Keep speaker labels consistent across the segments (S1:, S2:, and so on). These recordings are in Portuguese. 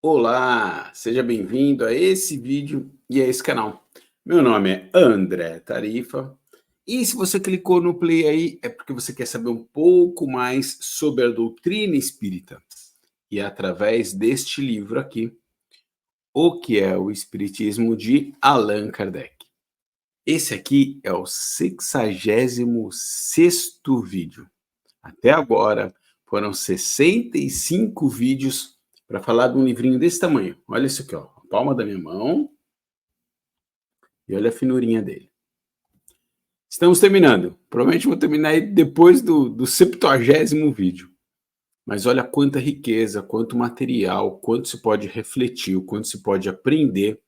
S1: Olá, seja bem-vindo a esse vídeo e a esse canal. Meu nome é André Tarifa e se você clicou no play aí é porque você quer saber um pouco mais sobre a doutrina espírita. E através deste livro aqui, O que é o Espiritismo de Allan Kardec. Esse aqui é o 66º vídeo. Até agora foram 65 vídeos para falar de um livrinho desse tamanho. Olha isso aqui, ó, a palma da minha mão e olha a finurinha dele. Estamos terminando. Provavelmente vou terminar aí depois do 70º vídeo. Mas olha quanta riqueza, quanto material, quanto se pode refletir, o quanto se pode aprender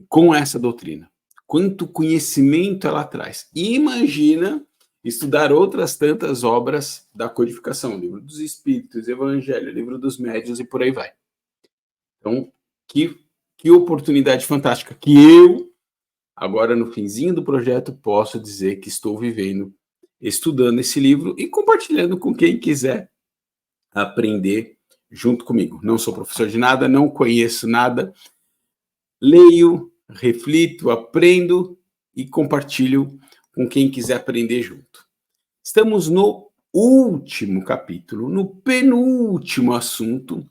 S1: com essa doutrina. Quanto conhecimento ela traz. E imagina estudar outras tantas obras da codificação, livro dos Espíritos, Evangelho, livro dos Médiuns e por aí vai. Então, que oportunidade fantástica que eu, agora no finzinho do projeto, posso dizer que estou vivendo, estudando esse livro e compartilhando com quem quiser aprender junto comigo. Não sou professor de nada, não conheço nada, leio, reflito, aprendo e compartilho com quem quiser aprender junto. Estamos no último capítulo, no penúltimo assunto,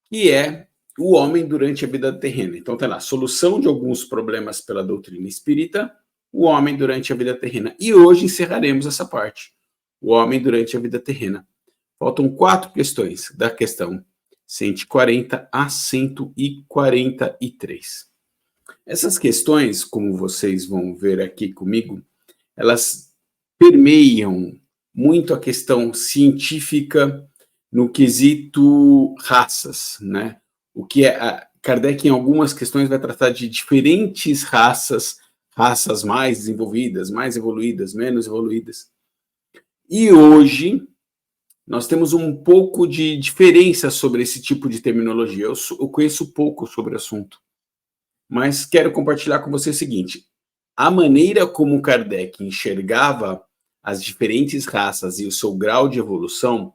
S1: que é o homem durante a vida terrena. Então tá lá, solução de alguns problemas pela doutrina espírita, o homem durante a vida terrena. E hoje encerraremos essa parte, o homem durante a vida terrena. Faltam 4 questões, da questão 140 a 143. Essas questões, como vocês vão ver aqui comigo, elas permeiam muito a questão científica no quesito raças, né? O que é Kardec em algumas questões vai tratar de diferentes raças, raças mais desenvolvidas, mais evoluídas, menos evoluídas. E hoje nós temos um pouco de diferença sobre esse tipo de terminologia. Eu conheço pouco sobre o assunto, mas quero compartilhar com você o seguinte: a maneira como Kardec enxergava as diferentes raças e o seu grau de evolução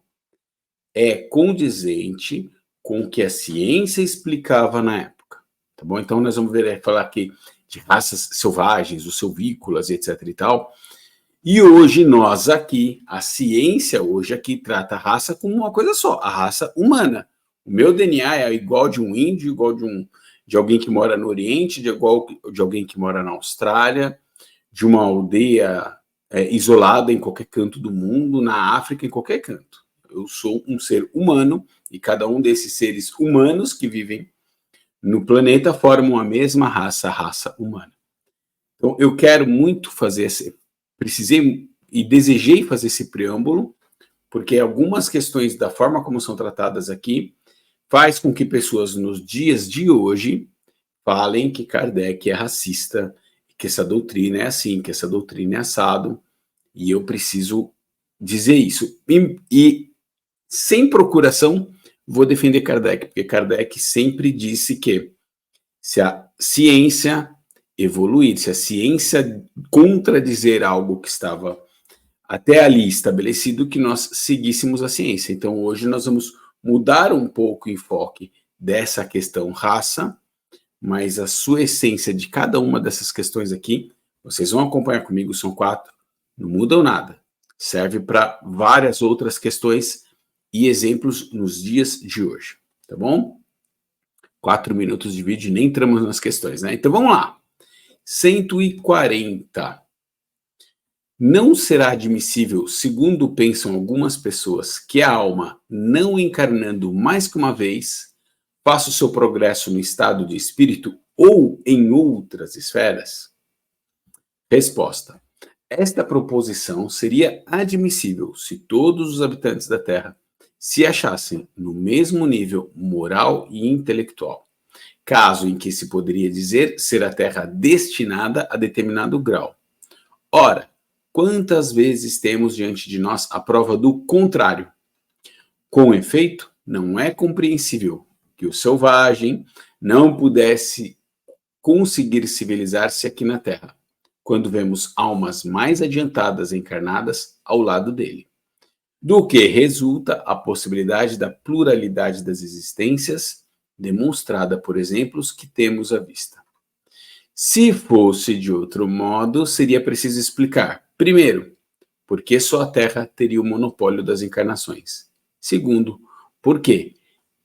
S1: é condizente com o que a ciência explicava na época, tá bom? Então nós vamos falar aqui de raças selvagens, os silvícolas, etc e tal. E hoje nós aqui, a ciência hoje aqui trata a raça como uma coisa só, a raça humana. O meu DNA é igual de um índio, igual de alguém que mora no Oriente, de alguém que mora na Austrália, de uma aldeia isolada em qualquer canto do mundo, na África, em qualquer canto. Eu sou um ser humano e cada um desses seres humanos que vivem no planeta formam a mesma raça, a raça humana. Então, eu quero muito precisei e desejei fazer esse preâmbulo, porque algumas questões da forma como são tratadas aqui faz com que pessoas nos dias de hoje falem que Kardec é racista, que essa doutrina é assim, que essa doutrina é assado, e eu preciso dizer isso. E sem procuração, vou defender Kardec, porque Kardec sempre disse que se a ciência evoluir, se a ciência contradizer algo que estava até ali estabelecido, que nós seguíssemos a ciência. Então, hoje nós vamos mudar um pouco o enfoque dessa questão raça, mas a sua essência de cada uma dessas questões aqui, vocês vão acompanhar comigo, são 4, não mudam nada. Serve para várias outras questões e exemplos nos dias de hoje, tá bom? 4 minutos de vídeo, nem entramos nas questões, né? Então vamos lá. 140. Não será admissível, segundo pensam algumas pessoas, que a alma, não encarnando mais que uma vez, faça o seu progresso no estado de espírito ou em outras esferas? Resposta. Esta proposição seria admissível se todos os habitantes da Terra se achassem no mesmo nível moral e intelectual, caso em que se poderia dizer ser a Terra destinada a determinado grau. Ora, quantas vezes temos diante de nós a prova do contrário? Com efeito, não é compreensível que o selvagem não pudesse conseguir civilizar-se aqui na Terra, quando vemos almas mais adiantadas encarnadas ao lado dele. Do que resulta a possibilidade da pluralidade das existências demonstrada por exemplos que temos à vista. Se fosse de outro modo, seria preciso explicar, primeiro, por que só a Terra teria o monopólio das encarnações. Segundo, por que,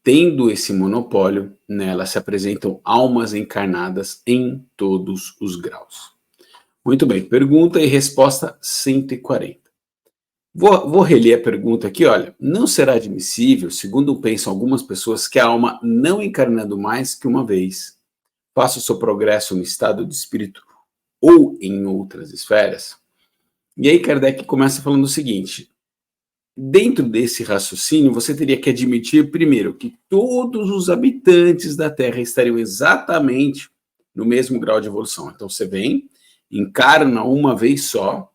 S1: tendo esse monopólio, nela se apresentam almas encarnadas em todos os graus. Muito bem, pergunta e resposta 140. Vou reler a pergunta aqui, olha. Não será admissível, segundo pensam algumas pessoas, que a alma, não encarnando mais que uma vez, faça o seu progresso no estado de espírito ou em outras esferas? E aí Kardec começa falando o seguinte: dentro desse raciocínio, você teria que admitir, primeiro, que todos os habitantes da Terra estariam exatamente no mesmo grau de evolução. Então você vem, encarna uma vez só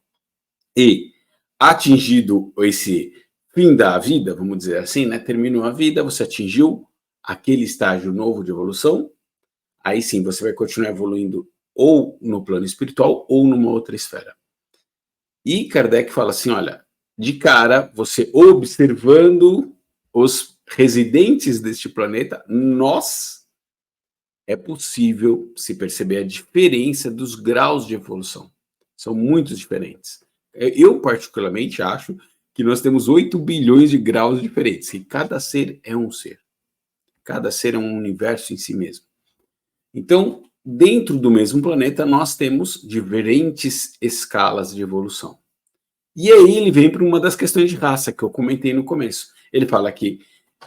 S1: e, atingido esse fim da vida, vamos dizer assim, né? Terminou a vida, você atingiu aquele estágio novo de evolução, aí sim você vai continuar evoluindo ou no plano espiritual ou numa outra esfera. E Kardec fala assim, olha, de cara, você observando os residentes deste planeta, é possível se perceber a diferença dos graus de evolução. São muito diferentes. Eu, particularmente, acho que nós temos 8 bilhões de graus diferentes, e cada ser é um ser. Cada ser é um universo em si mesmo. Então, dentro do mesmo planeta, nós temos diferentes escalas de evolução. E aí ele vem para uma das questões de raça que eu comentei no começo. Ele fala que,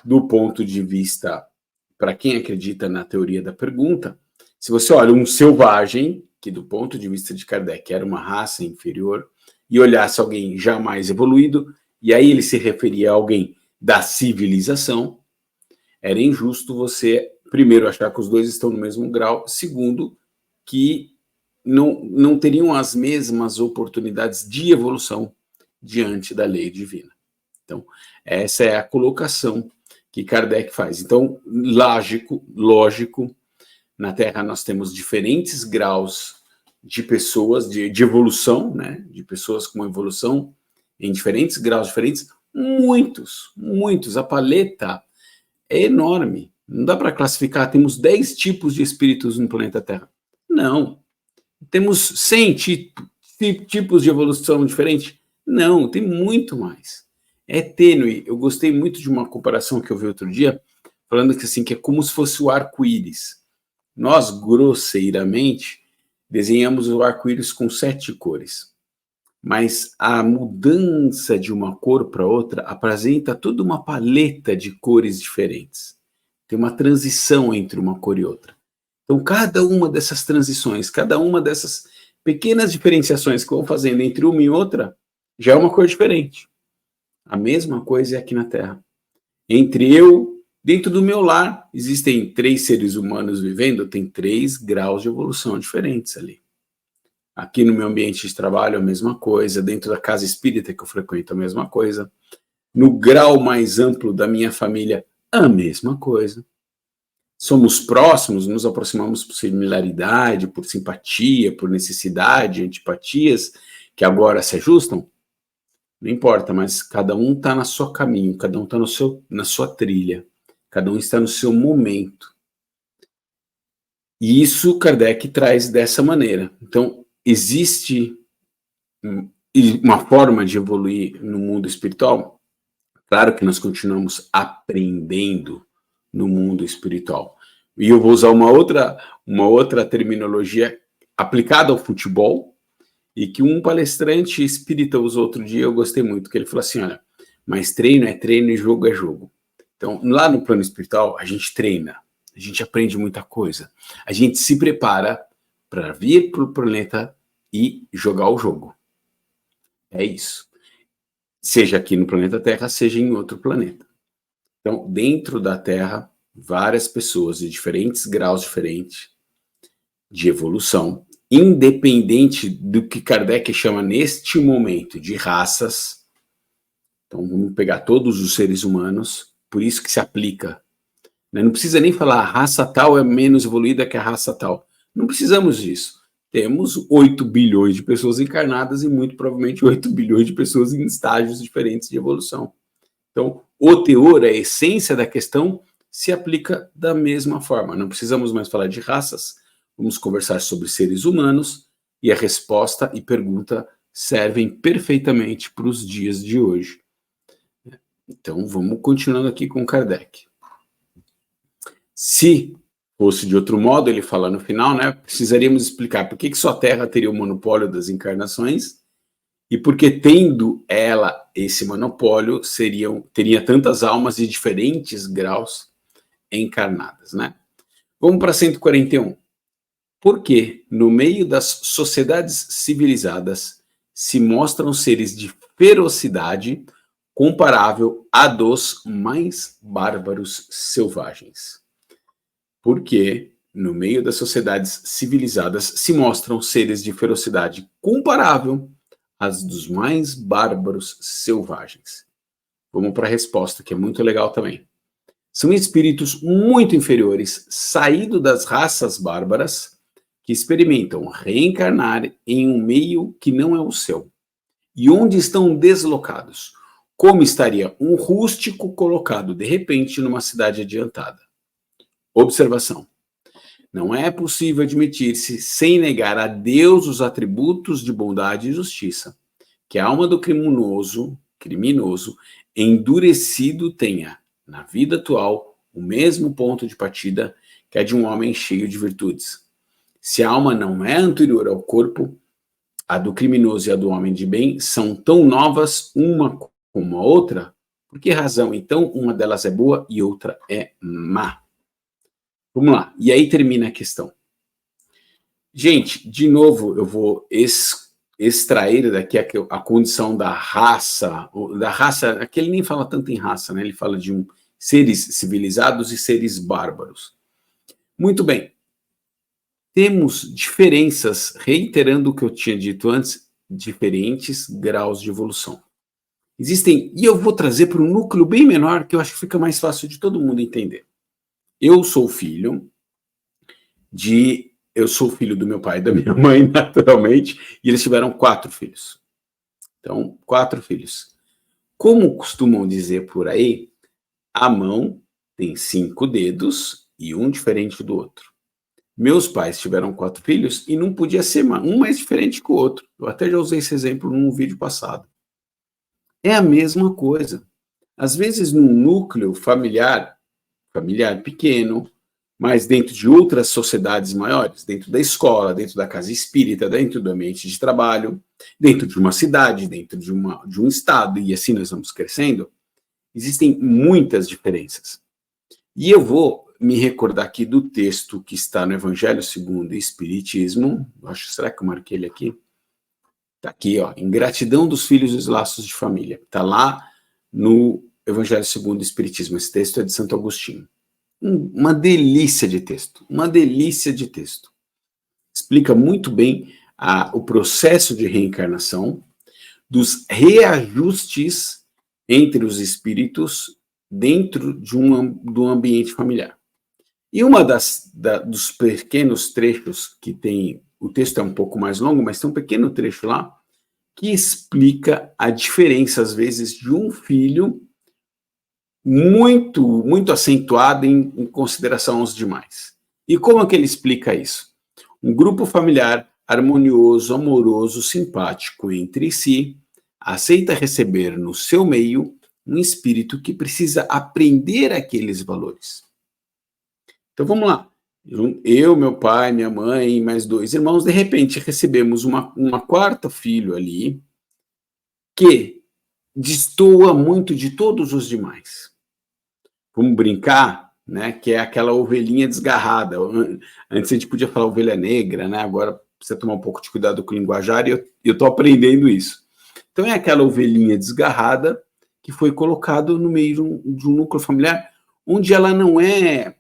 S1: do ponto de vista, para quem acredita na teoria da pergunta, se você olha um selvagem, que do ponto de vista de Kardec era uma raça inferior, e olhasse alguém já mais evoluído, e aí ele se referia a alguém da civilização, era injusto você, primeiro, achar que os dois estão no mesmo grau, segundo, que não teriam as mesmas oportunidades de evolução diante da lei divina. Então, essa é a colocação que Kardec faz. Então, lógico, na Terra nós temos diferentes graus de pessoas, de evolução, né? De pessoas com evolução em diferentes graus diferentes, muitos. A paleta é enorme. Não dá para classificar, temos 10 tipos de espíritos no planeta Terra. Não. Temos 100 tipos de evolução diferente? Não, tem muito mais. É tênue. Eu gostei muito de uma comparação que eu vi outro dia, falando que, assim, que é como se fosse o arco-íris. Nós, grosseiramente, desenhamos o arco-íris com 7 cores. Mas a mudança de uma cor para outra apresenta toda uma paleta de cores diferentes. Tem uma transição entre uma cor e outra. Então, cada uma dessas transições, cada uma dessas pequenas diferenciações que vão fazendo entre uma e outra, já é uma cor diferente. A mesma coisa é aqui na Terra. Dentro do meu lar, existem 3 seres humanos vivendo, tem 3 graus de evolução diferentes ali. Aqui no meu ambiente de trabalho, a mesma coisa. Dentro da casa espírita que eu frequento, a mesma coisa. No grau mais amplo da minha família, a mesma coisa. Somos próximos, nos aproximamos por similaridade, por simpatia, por necessidade, antipatias, que agora se ajustam? Não importa, mas cada um está no seu caminho, cada um está na sua trilha, cada um está no seu momento. E isso Kardec traz dessa maneira. Então, existe uma forma de evoluir no mundo espiritual? Claro que nós continuamos aprendendo no mundo espiritual. E eu vou usar uma outra terminologia aplicada ao futebol, e que um palestrante espírita usou outro dia, eu gostei muito, que ele falou assim, olha, mas treino é treino e jogo é jogo. Então, lá no plano espiritual, a gente treina, a gente aprende muita coisa, a gente se prepara para vir para o planeta e jogar o jogo. É isso. Seja aqui no planeta Terra, seja em outro planeta. Então, dentro da Terra, várias pessoas de diferentes graus diferentes de evolução, independente do que Kardec chama neste momento de raças. Então, vamos pegar todos os seres humanos, por isso que se aplica. Não precisa nem falar a raça tal é menos evoluída que a raça tal. Não precisamos disso. Temos 8 bilhões de pessoas encarnadas e muito provavelmente 8 bilhões de pessoas em estágios diferentes de evolução. Então, o teor, a essência da questão se aplica da mesma forma. Não precisamos mais falar de raças, vamos conversar sobre seres humanos e a resposta e pergunta servem perfeitamente para os dias de hoje. Então, vamos continuando aqui com Kardec. Se fosse de outro modo, ele fala no final, né, precisaríamos explicar por que só a Terra teria o monopólio das encarnações e porque, tendo ela esse monopólio, teria tantas almas de diferentes graus encarnadas, né? Vamos para 141. Porque, no meio das sociedades civilizadas, se mostram seres de ferocidade comparável a dos mais bárbaros selvagens. Porque, no meio das sociedades civilizadas, se mostram seres de ferocidade comparável às dos mais bárbaros selvagens. Vamos para a resposta, que é muito legal também. São espíritos muito inferiores, saídos das raças bárbaras, que experimentam reencarnar em um meio que não é o seu, e onde estão deslocados, como estaria um rústico colocado de repente numa cidade adiantada. Observação. Não é possível admitir-se, sem negar a Deus os atributos de bondade e justiça, que a alma do criminoso endurecido tenha, na vida atual, o mesmo ponto de partida que a de um homem cheio de virtudes. Se a alma não é anterior ao corpo, a do criminoso e a do homem de bem são tão novas uma como a outra? Por que razão, então, uma delas é boa e outra é má? Vamos lá, e aí termina a questão. Gente, de novo, eu vou extrair daqui a condição da raça, aqui ele nem fala tanto em raça, né? Ele fala de seres civilizados e seres bárbaros. Muito bem, temos diferenças, reiterando o que eu tinha dito antes, diferentes graus de evolução. Existem, e eu vou trazer para um núcleo bem menor, que eu acho que fica mais fácil de todo mundo entender. Eu sou filho do meu pai e da minha mãe, naturalmente, e eles tiveram 4 filhos. Então, 4 filhos. Como costumam dizer por aí, a mão tem 5 dedos e um diferente do outro. Meus pais tiveram 4 filhos e não podia ser um mais diferente que o outro. Eu até já usei esse exemplo num vídeo passado. É a mesma coisa. Às vezes, num núcleo familiar pequeno, mas dentro de outras sociedades maiores, dentro da escola, dentro da casa espírita, dentro do ambiente de trabalho, dentro de uma cidade, dentro de um estado, e assim nós vamos crescendo, existem muitas diferenças. E eu vou me recordar aqui do texto que está no Evangelho segundo o Espiritismo, será que eu marquei ele aqui? Está aqui, ó, Ingratidão dos Filhos e os Laços de Família. Está lá no Evangelho segundo o Espiritismo. Esse texto é de Santo Agostinho. Uma delícia de texto, Explica muito bem o processo de reencarnação, dos reajustes entre os espíritos dentro do ambiente familiar. E dos pequenos trechos que tem, o texto é um pouco mais longo, mas tem um pequeno trecho lá, que explica a diferença, às vezes, de um filho muito, muito acentuada em consideração aos demais. E como é que ele explica isso? Um grupo familiar harmonioso, amoroso, simpático entre si, aceita receber no seu meio um espírito que precisa aprender aqueles valores. Então vamos lá. Eu, meu pai, minha mãe, mais 2 irmãos, de repente recebemos uma quarta filho ali que destoa muito de todos os demais. Vamos brincar, né, que é aquela ovelhinha desgarrada. Antes a gente podia falar ovelha negra, né, agora precisa tomar um pouco de cuidado com o linguajar e eu estou aprendendo isso. Então é aquela ovelhinha desgarrada que foi colocado no meio de um núcleo familiar onde ela não é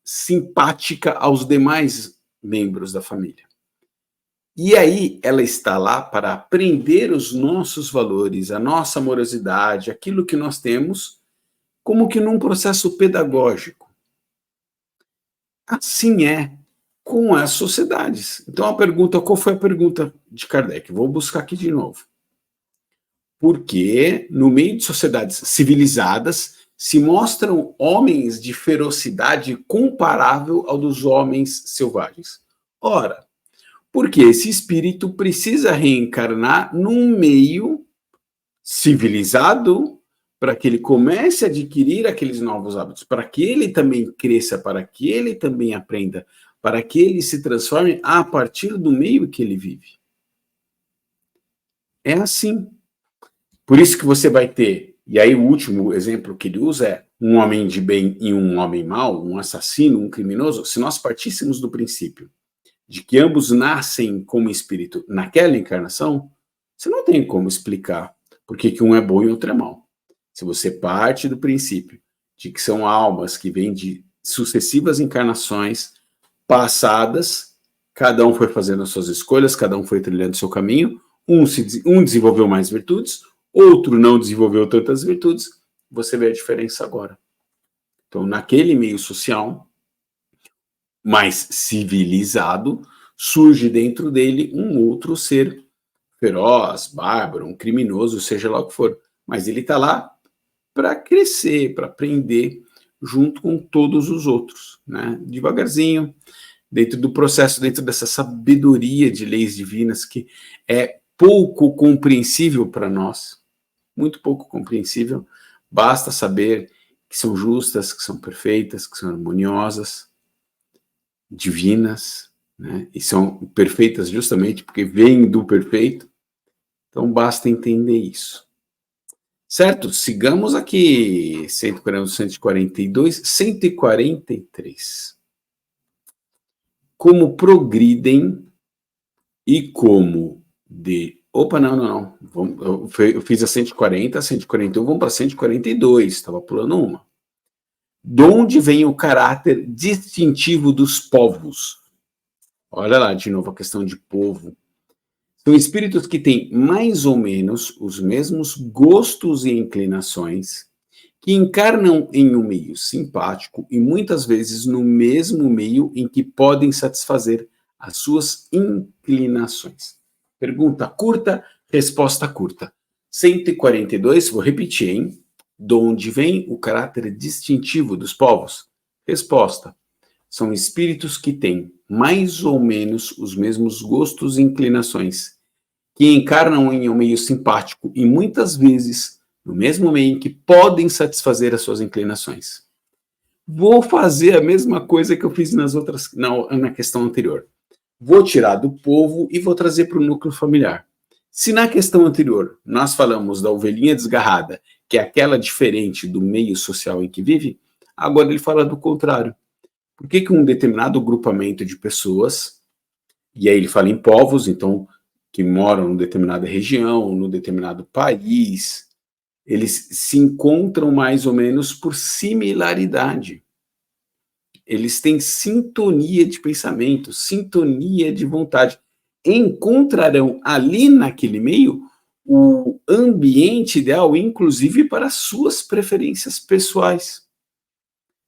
S1: simpática aos demais membros da família. E aí ela está lá para aprender os nossos valores, a nossa amorosidade, aquilo que nós temos, como que num processo pedagógico. Assim é com as sociedades. Então qual foi a pergunta de Kardec? Vou buscar aqui de novo. Porque no meio de sociedades civilizadas se mostram homens de ferocidade comparável ao dos homens selvagens. Ora, porque esse espírito precisa reencarnar num meio civilizado para que ele comece a adquirir aqueles novos hábitos, para que ele também cresça, para que ele também aprenda, para que ele se transforme a partir do meio que ele vive. É assim. Por isso que você vai ter, e aí o último exemplo que ele usa é um homem de bem e um homem mau, um assassino, um criminoso. Se nós partíssemos do princípio de que ambos nascem como espírito naquela encarnação, você não tem como explicar por que um é bom e outro é mau. Se você parte do princípio de que são almas que vêm de sucessivas encarnações passadas, cada um foi fazendo as suas escolhas, cada um foi trilhando o seu caminho, um desenvolveu mais virtudes, outro não desenvolveu tantas virtudes, você vê a diferença agora. Então, naquele meio social mais civilizado, surge dentro dele um outro ser feroz, bárbaro, um criminoso, seja lá o que for. Mas ele está lá para crescer, para aprender junto com todos os outros, né? Devagarzinho, dentro do processo, dentro dessa sabedoria de leis divinas que é pouco compreensível para nós, muito pouco compreensível, basta saber que são justas, que são perfeitas, que são harmoniosas, divinas, né? E são perfeitas justamente porque vêm do perfeito. Então basta entender isso. Certo? Sigamos aqui, 140, 142, 143. Como progridem e como de... Opa, não. Eu fiz a 140, 141, vamos para 142, estava pulando uma. De onde vem o caráter distintivo dos povos? Olha lá de novo a questão de povo. São espíritos que têm mais ou menos os mesmos gostos e inclinações, que encarnam em um meio simpático e muitas vezes no mesmo meio em que podem satisfazer as suas inclinações. Pergunta curta, resposta curta. 142, vou repetir, hein? De onde vem o caráter distintivo dos povos? Resposta. São espíritos que têm mais ou menos os mesmos gostos e inclinações, que encarnam em um meio simpático e muitas vezes no mesmo meio em que podem satisfazer as suas inclinações. Vou fazer a mesma coisa que eu fiz na questão anterior. Vou tirar do povo e vou trazer para o núcleo familiar. Se na questão anterior nós falamos da ovelhinha desgarrada, que é aquela diferente do meio social em que vive, agora ele fala do contrário. Por que um determinado grupamento de pessoas, e aí ele fala em povos, então, que moram em determinada região, no determinado país, eles se encontram mais ou menos por similaridade. Eles têm sintonia de pensamento, sintonia de vontade. Encontrarão ali naquele meio o ambiente ideal, inclusive para suas preferências pessoais.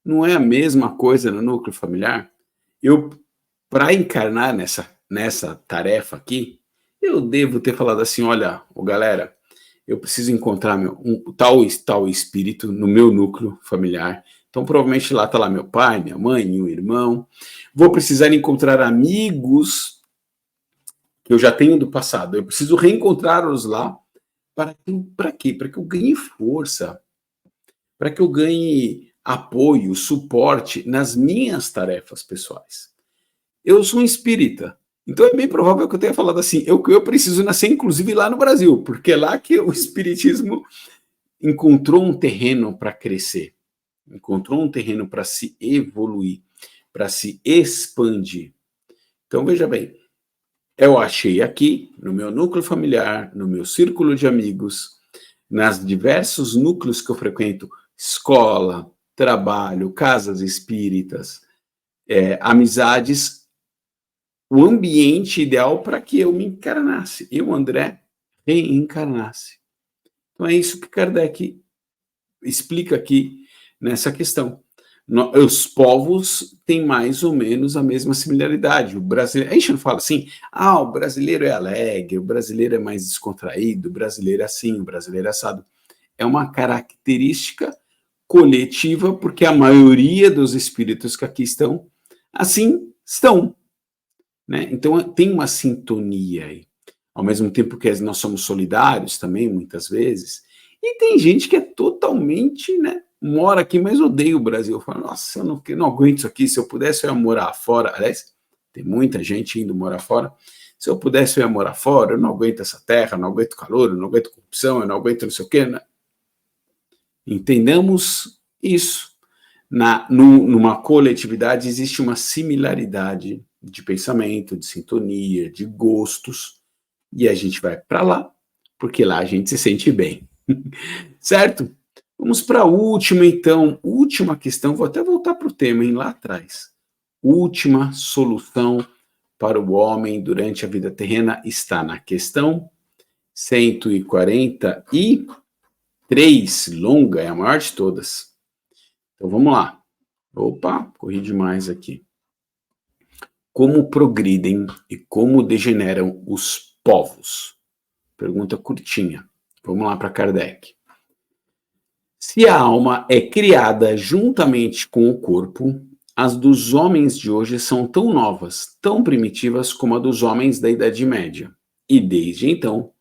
S1: Não é a mesma coisa no núcleo familiar? Eu, para encarnar nessa tarefa aqui, eu devo ter falado assim, olha, galera, eu preciso encontrar tal espírito no meu núcleo familiar. Então, provavelmente lá está lá meu pai, minha mãe, meu irmão. Vou precisar encontrar amigos que eu já tenho do passado. Eu preciso reencontrá-los lá. Para quê? Para que eu ganhe força. Para que eu ganhe apoio, suporte nas minhas tarefas pessoais. Eu sou um espírita. Então é bem provável que eu tenha falado assim, eu preciso nascer inclusive lá no Brasil, porque é lá que o espiritismo encontrou um terreno para crescer, encontrou um terreno para se evoluir, para se expandir. Então veja bem, eu achei aqui, no meu núcleo familiar, no meu círculo de amigos, nas diversos núcleos que eu frequento, escola, trabalho, casas espíritas, amizades, o ambiente ideal para que eu me encarnasse, eu, André, reencarnasse. Então é isso que Kardec explica aqui nessa questão. Os povos têm mais ou menos a mesma similaridade. O brasileiro, a gente não fala assim, o brasileiro é alegre, o brasileiro é mais descontraído, o brasileiro é assim, o brasileiro é assado. É uma característica coletiva, porque a maioria dos espíritos que aqui estão, assim estão, né? Então tem uma sintonia aí. Ao mesmo tempo que nós somos solidários também, muitas vezes, e tem gente que é totalmente, né, mora aqui, mas odeia o Brasil. Fala, nossa, eu não aguento isso aqui, se eu pudesse eu ia morar fora. Aliás, tem muita gente indo morar fora. Se eu pudesse eu ia morar fora, eu não aguento essa terra, eu não aguento calor, eu não aguento corrupção, eu não aguento não sei o quê, né? Entendamos isso. Numa coletividade existe uma similaridade de pensamento, de sintonia, de gostos, e a gente vai para lá, porque lá a gente se sente bem. Certo? Vamos para a última, então. Última questão, vou até voltar para o tema, hein, lá atrás. Última solução para o homem durante a vida terrena está na questão 143, longa, é a maior de todas. Então vamos lá. Opa, corri demais aqui. Como progridem e como degeneram os povos? Pergunta curtinha. Vamos lá para Kardec. Se a alma é criada juntamente com o corpo, as dos homens de hoje são tão novas, tão primitivas como a dos homens da Idade Média. E desde então,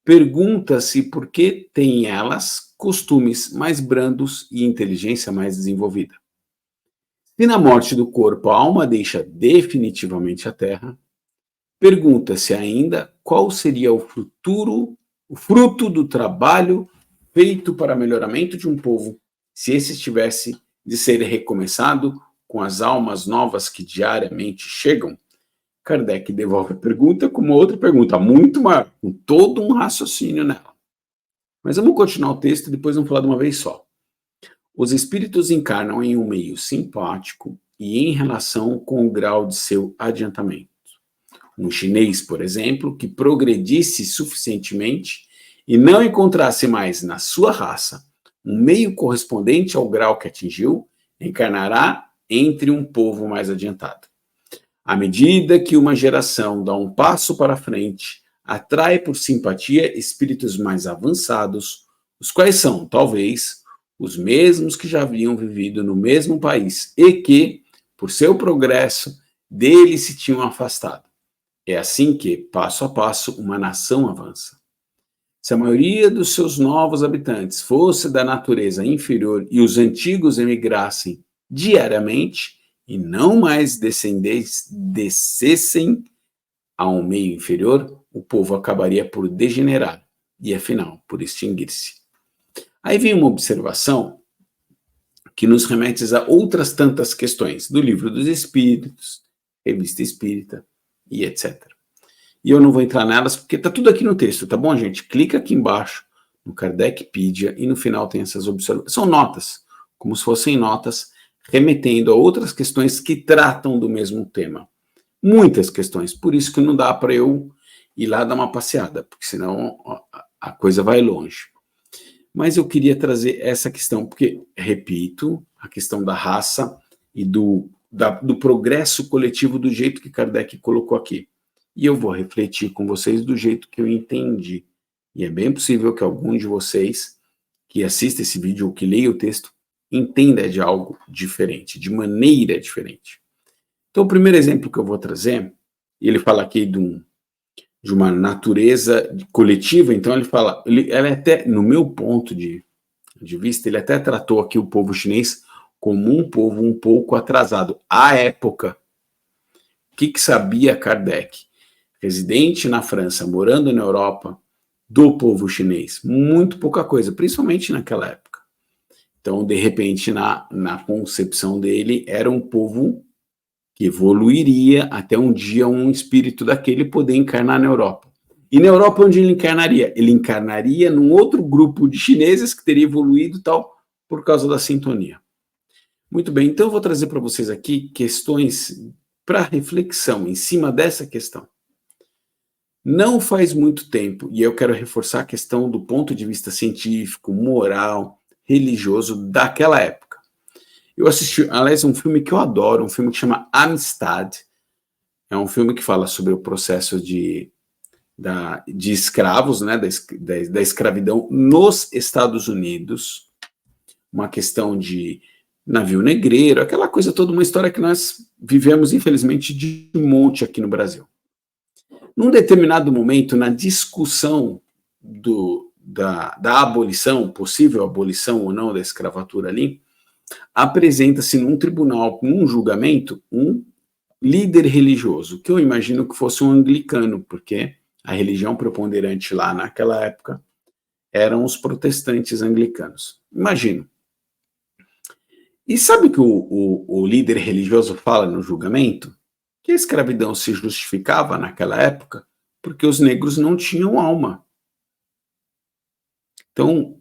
S1: pergunta-se por que têm elas costumes mais brandos e inteligência mais desenvolvida. Se na morte do corpo a alma deixa definitivamente a terra, pergunta-se ainda qual seria o fruto do trabalho feito para melhoramento de um povo, se esse tivesse de ser recomeçado com as almas novas que diariamente chegam. Kardec devolve a pergunta com uma outra pergunta, muito maior, com todo um raciocínio nela. Mas vamos continuar o texto e depois vamos falar de uma vez só. Os espíritos encarnam em um meio simpático e em relação com o grau de seu adiantamento. Um chinês, por exemplo, que progredisse suficientemente e não encontrasse mais na sua raça um meio correspondente ao grau que atingiu, encarnará entre um povo mais adiantado. À medida que uma geração dá um passo para frente, atrai por simpatia espíritos mais avançados, os quais são, talvez, os mesmos que já haviam vivido no mesmo país e que, por seu progresso, dele se tinham afastado. É assim que, passo a passo, uma nação avança. Se a maioria dos seus novos habitantes fosse da natureza inferior e os antigos emigrassem diariamente e não mais descessem a um meio inferior, o povo acabaria por degenerar e, afinal, por extinguir-se. Aí vem uma observação que nos remete a outras tantas questões do Livro dos Espíritos, Revista Espírita e etc. E eu não vou entrar nelas porque está tudo aqui no texto, tá bom, gente? Clica aqui embaixo no Kardecpedia e no final tem essas observações. São notas, como se fossem notas remetendo a outras questões que tratam do mesmo tema. Muitas questões, por isso que não dá para eu ir lá dar uma passeada, porque senão a coisa vai longe. Mas eu queria trazer essa questão, porque, repito, a questão da raça e do progresso coletivo do jeito que Kardec colocou aqui. E eu vou refletir com vocês do jeito que eu entendi. E é bem possível que algum de vocês que assista esse vídeo ou que leia o texto entenda de algo diferente, de maneira diferente. Então, o primeiro exemplo que eu vou trazer, ele fala aqui de uma natureza coletiva, então ele fala, ela até, no meu ponto de vista, ele até tratou aqui o povo chinês como um povo um pouco atrasado. À época, o que sabia Kardec? Residente na França, morando na Europa, do povo chinês? Muito pouca coisa, principalmente naquela época. Então, de repente, na concepção dele, era um povo que evoluiria até um dia um espírito daquele poder encarnar na Europa. E na Europa, onde ele encarnaria? Ele encarnaria num outro grupo de chineses que teria evoluído tal por causa da sintonia. Muito bem, então eu vou trazer para vocês aqui questões para reflexão em cima dessa questão. Não faz muito tempo, e eu quero reforçar a questão do ponto de vista científico, moral, religioso daquela época. Eu assisti, aliás, um filme que eu adoro, um filme que chama Amistad. É um filme que fala sobre o processo de escravos, né, da escravidão nos Estados Unidos, uma questão de navio negreiro, aquela coisa toda, uma história que nós vivemos, infelizmente, de monte aqui no Brasil. Num determinado momento, na discussão da abolição, possível abolição ou não da escravatura ali, apresenta-se num tribunal, num julgamento, um líder religioso, que eu imagino que fosse um anglicano, porque a religião preponderante lá naquela época eram os protestantes anglicanos. Imagino. E sabe o que o líder religioso fala no julgamento? Que a escravidão se justificava naquela época porque os negros não tinham alma. Então,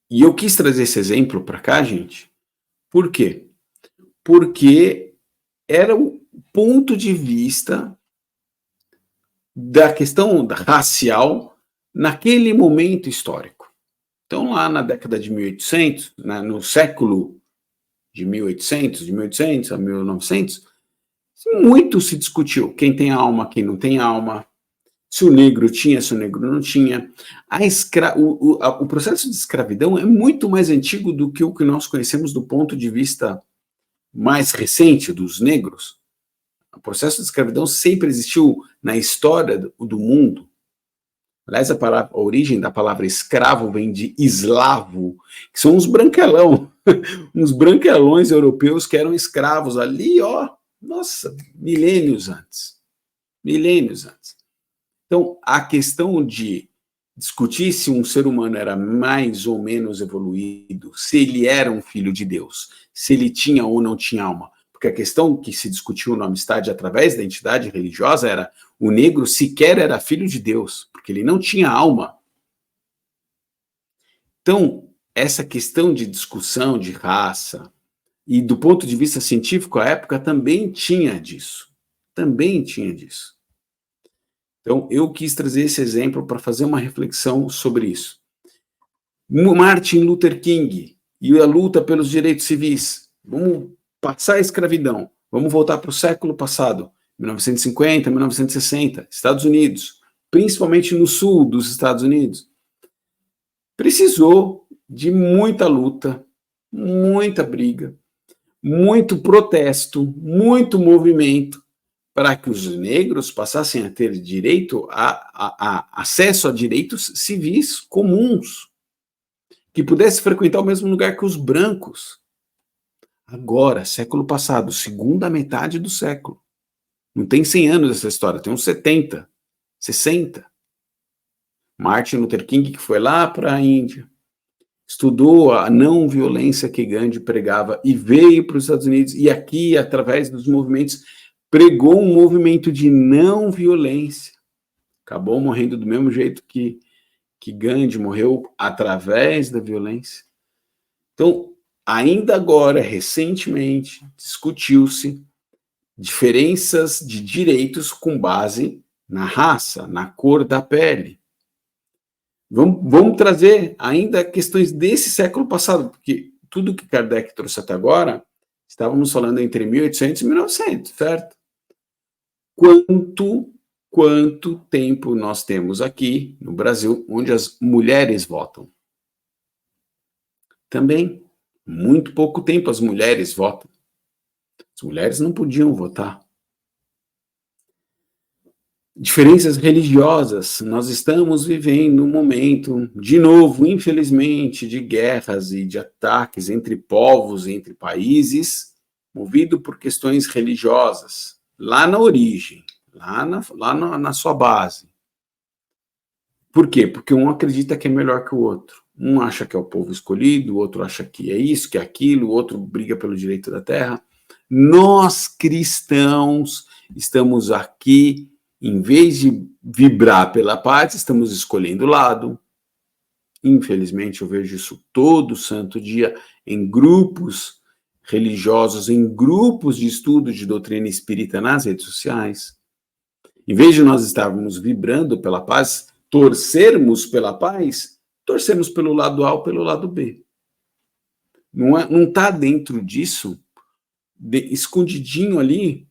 S1: e eu quis trazer esse exemplo para cá, gente, por quê? Porque era o ponto de vista da questão racial naquele momento histórico. Então, lá na década de 1800, no século de 1800 a 1900, muito se discutiu quem tem alma, quem não tem alma, se o negro tinha, se o negro não tinha. O processo de escravidão é muito mais antigo do que o que nós conhecemos do ponto de vista mais recente dos negros. O processo de escravidão sempre existiu na história do mundo. Aliás, a origem da palavra escravo vem de eslavo, que são uns branquelão, uns branquelões europeus que eram escravos ali, nossa, milênios antes. Milênios antes. Então, a questão de discutir se um ser humano era mais ou menos evoluído, se ele era um filho de Deus, se ele tinha ou não tinha alma, porque a questão que se discutiu na amistade através da entidade religiosa era o negro sequer era filho de Deus, porque ele não tinha alma. Então, essa questão de discussão de raça, e do ponto de vista científico, a época também tinha disso. Também tinha disso. Então, eu quis trazer esse exemplo para fazer uma reflexão sobre isso. Martin Luther King e a luta pelos direitos civis. Vamos passar a escravidão. Vamos voltar para o século passado, 1950, 1960, Estados Unidos, principalmente no sul dos Estados Unidos. Precisou de muita luta, muita briga, muito protesto, muito movimento, para que os negros passassem a ter direito a acesso a direitos civis comuns, que pudesse frequentar o mesmo lugar que os brancos. Agora, século passado, segunda metade do século. Não tem 100 anos essa história, tem uns 70, 60. Martin Luther King, que foi lá para a Índia, estudou a não violência que Gandhi pregava e veio para os Estados Unidos, e aqui, através dos movimentos, pregou um movimento de não violência. Acabou morrendo do mesmo jeito que Gandhi morreu, através da violência. Então, ainda agora, recentemente, discutiu-se diferenças de direitos com base na raça, na cor da pele. Vamos trazer ainda questões desse século passado, porque tudo que Kardec trouxe até agora, estávamos falando entre 1800 e 1900, certo? Quanto tempo nós temos aqui no Brasil onde as mulheres votam? Também, muito pouco tempo as mulheres votam. As mulheres não podiam votar. Diferenças religiosas. Nós estamos vivendo um momento, de novo, infelizmente, de guerras e de ataques entre povos, entre países, movido por questões religiosas, lá na origem, lá na sua base. Por quê? Porque um acredita que é melhor que o outro. Um acha que é o povo escolhido, o outro acha que é isso, que é aquilo, o outro briga pelo direito da terra. Nós, cristãos, estamos aqui, em vez de vibrar pela paz, estamos escolhendo lado. Infelizmente, eu vejo isso todo santo dia em grupos religiosos, em grupos de estudo de doutrina espírita nas redes sociais. Em vez de nós estarmos vibrando pela paz, torcermos pela paz, torcemos pelo lado A ou pelo lado B. Não está dentro disso, escondidinho ali,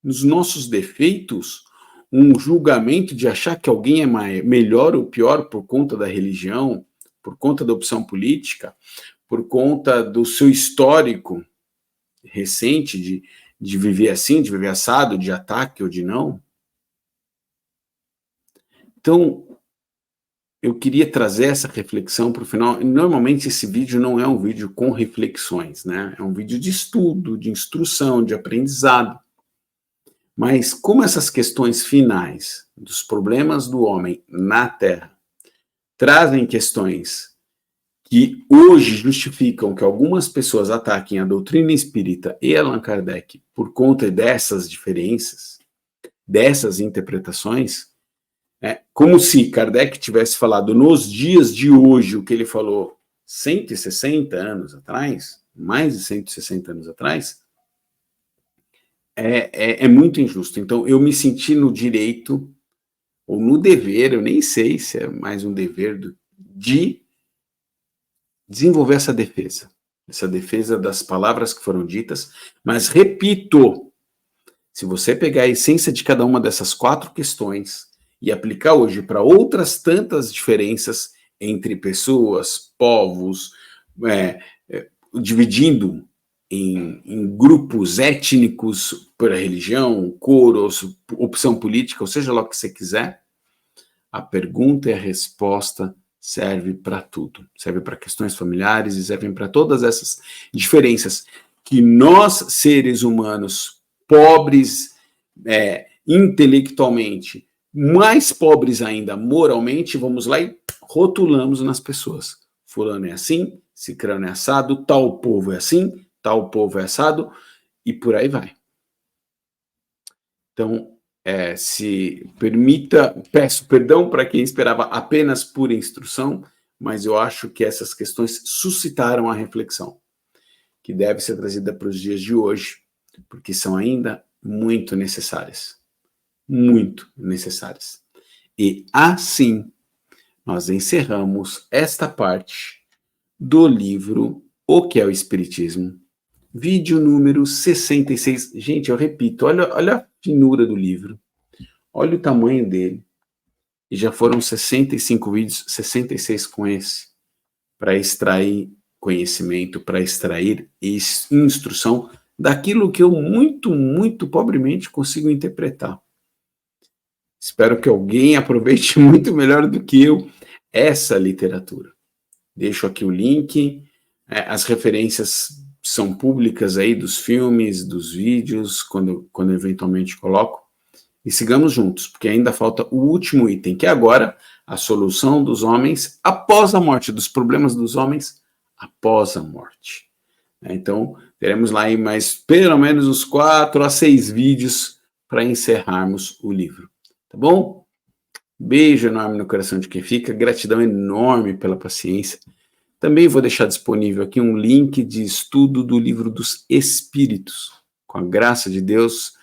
S1: nos nossos defeitos, um julgamento de achar que alguém é melhor ou pior por conta da religião, por conta da opção política, por conta do seu histórico recente de viver assim, de viver assado, de ataque ou de não. Então, eu queria trazer essa reflexão para o final. Normalmente esse vídeo não é um vídeo com reflexões, né? É um vídeo de estudo, de instrução, de aprendizado. Mas como essas questões finais dos problemas do homem na Terra trazem questões que hoje justificam que algumas pessoas ataquem a doutrina espírita e Allan Kardec por conta dessas diferenças, dessas interpretações, como se Kardec tivesse falado nos dias de hoje o que ele falou 160 anos atrás, mais de 160 anos atrás, é muito injusto. Então, eu me senti no direito, ou no dever, eu nem sei se é mais um dever, de desenvolver essa defesa das palavras que foram ditas, mas repito, se você pegar a essência de cada uma dessas 4 questões e aplicar hoje para outras tantas diferenças entre pessoas, povos, dividindo em grupos étnicos por religião, cor, opção política, ou seja lá o que você quiser, a pergunta e a resposta serve para tudo. Serve para questões familiares e servem para todas essas diferenças que nós, seres humanos, pobres intelectualmente, mais pobres ainda moralmente, vamos lá e rotulamos nas pessoas. Fulano é assim, cicrano é assado, tal povo é assim, tal povo é assado, e por aí vai. Então, se permita, peço perdão para quem esperava apenas pura instrução, mas eu acho que essas questões suscitaram a reflexão, que deve ser trazida para os dias de hoje, porque são ainda muito necessárias. Muito necessárias. E assim, nós encerramos esta parte do livro O que é o Espiritismo, vídeo número 66. Gente, eu repito, olha a finura do livro, olha o tamanho dele. E já foram 65 vídeos, 66 com esse, para extrair conhecimento, para extrair instrução daquilo que eu muito, muito pobremente consigo interpretar. Espero que alguém aproveite muito melhor do que eu essa literatura. Deixo aqui o link, as referências são públicas aí dos filmes, dos vídeos, quando eventualmente coloco. E sigamos juntos, porque ainda falta o último item, que é agora a solução dos homens após a morte, dos problemas dos homens após a morte. Então, teremos lá aí mais pelo menos uns 4 a 6 vídeos para encerrarmos o livro. Tá bom? Beijo enorme no coração de quem fica, gratidão enorme pela paciência. Também vou deixar disponível aqui um link de estudo do Livro dos Espíritos. Com a graça de Deus,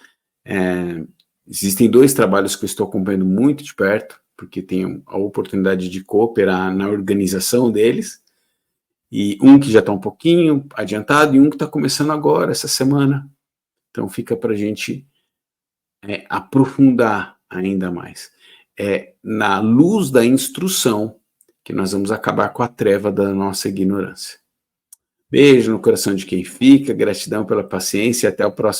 S1: existem 2 trabalhos que eu estou acompanhando muito de perto, porque tenho a oportunidade de cooperar na organização deles, e um que já está um pouquinho adiantado, e um que está começando agora, essa semana. Então fica para a gente aprofundar ainda mais. É na luz da instrução que nós vamos acabar com a treva da nossa ignorância. Beijo no coração de quem fica, gratidão pela paciência e até o próximo.